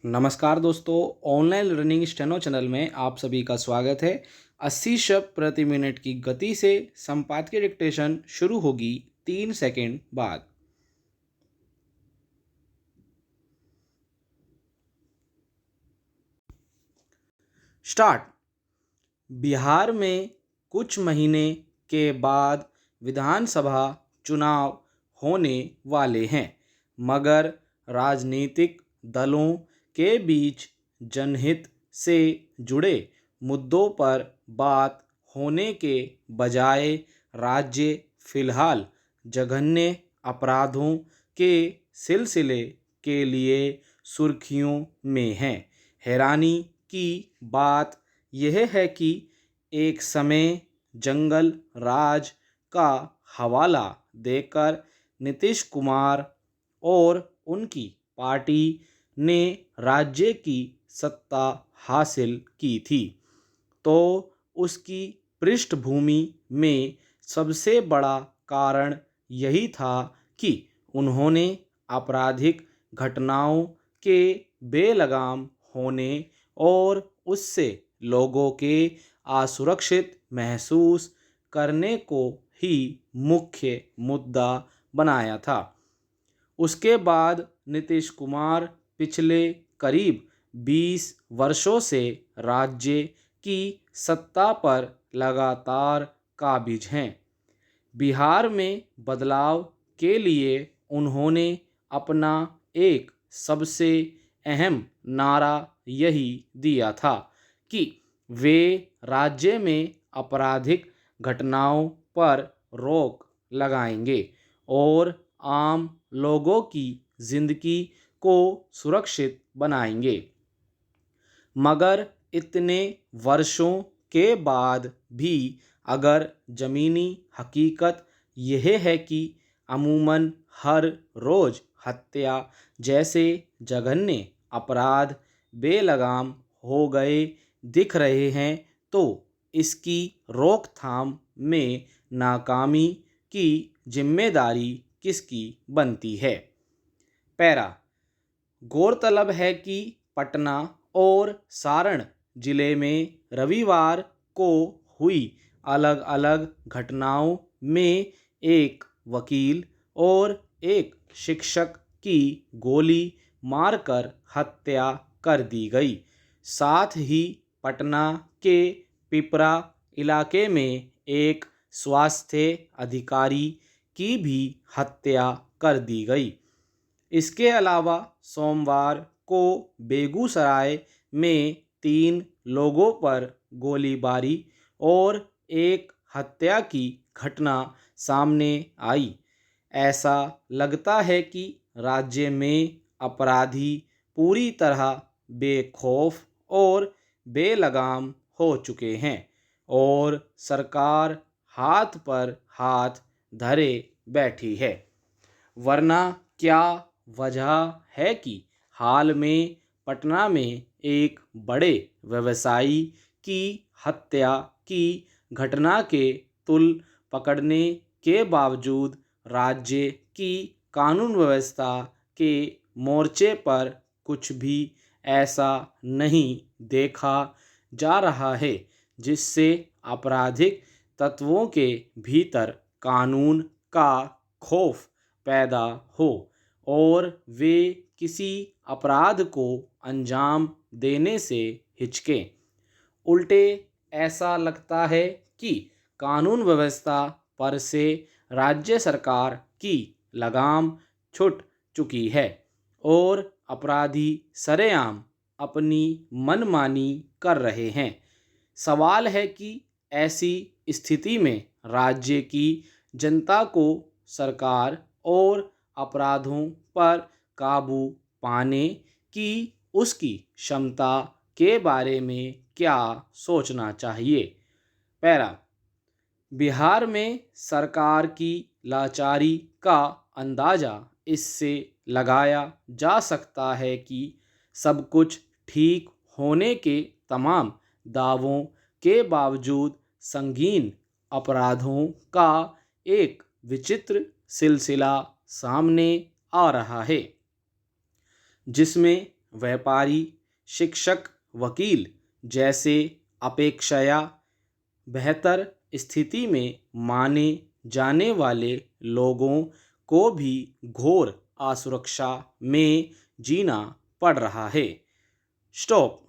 नमस्कार दोस्तों, online learning steno channel में आप सभी का स्वागत है। 80 शब्द प्रति मिनट की गति से संपादकीय डिक्टेशन शुरू होगी 3 सेकंड बाद। स्टार्ट। बिहार में कुछ महीने के बाद विधानसभा चुनाव होने वाले हैं, मगर राजनीतिक दलों के बीच जनहित से जुड़े मुद्दों पर बात होने के बजाय राज्य फिलहाल जघन्य अपराधों के सिलसिले के लिए सुर्खियों में है। हैरानी की बात यह है कि एक समय जंगल राज का हवाला देकर नीतीश कुमार और उनकी पार्टी ने राज्य की सत्ता हासिल की थी, तो उसकी पृष्ठभूमि में सबसे बड़ा कारण यही था कि उन्होंने आपराधिक घटनाओं के बेलगाम होने और उससे लोगों के असुरक्षित महसूस करने को ही मुख्य मुद्दा बनाया था। उसके बाद नीतीश कुमार पिछले करीब 20 वर्षों से राज्य की सत्ता पर लगातार काबिज हैं। बिहार में बदलाव के लिए उन्होंने अपना एक सबसे अहम नारा यही दिया था कि वे राज्य में आपराधिक घटनाओं पर रोक लगाएंगे और आम लोगों की जिंदगी को सुरक्षित बनाएंगे। मगर इतने वर्षों के बाद भी अगर ज़मीनी हकीकत यह है कि अमूमन हर रोज़ हत्या जैसे जघन्य अपराध बेलगाम हो गए दिख रहे हैं, तो इसकी रोकथाम में नाकामी की जिम्मेदारी किसकी बनती है। पैरा। गौरतलब है कि पटना और सारण जिले में रविवार को हुई अलग अलग घटनाओं में एक वकील और एक शिक्षक की गोली मारकर हत्या कर दी गई। साथ ही पटना के पिपरा इलाके में एक स्वास्थ्य अधिकारी की भी हत्या कर दी गई। इसके अलावा सोमवार को बेगूसराय में 3 लोगों पर गोलीबारी और एक हत्या की घटना सामने आई। ऐसा लगता है कि राज्य में अपराधी पूरी तरह बेखौफ और बेलगाम हो चुके हैं और सरकार हाथ पर हाथ धरे बैठी है। वरना क्या वजह है कि हाल में पटना में एक बड़े व्यवसायी की हत्या की घटना के तुल पकड़ने के बावजूद राज्य की कानून व्यवस्था के मोर्चे पर कुछ भी ऐसा नहीं देखा जा रहा है जिससे आपराधिक तत्वों के भीतर कानून का खौफ पैदा हो और वे किसी अपराध को अंजाम देने से हिचकें। उल्टे ऐसा लगता है कि कानून व्यवस्था पर से राज्य सरकार की लगाम छूट चुकी है और अपराधी सरेआम अपनी मनमानी कर रहे हैं। सवाल है कि ऐसी स्थिति में राज्य की जनता को सरकार और अपराधों पर काबू पाने की उसकी क्षमता के बारे में क्या सोचना चाहिए। पैरा। बिहार में सरकार की लाचारी का अंदाज़ा इससे लगाया जा सकता है कि सब कुछ ठीक होने के तमाम दावों के बावजूद संगीन अपराधों का एक विचित्र सिलसिला सामने आ रहा है, जिसमें व्यापारी, शिक्षक, वकील जैसे अपेक्षया बेहतर स्थिति में माने जाने वाले लोगों को भी घोर असुरक्षा में जीना पड़ रहा है। स्टॉप।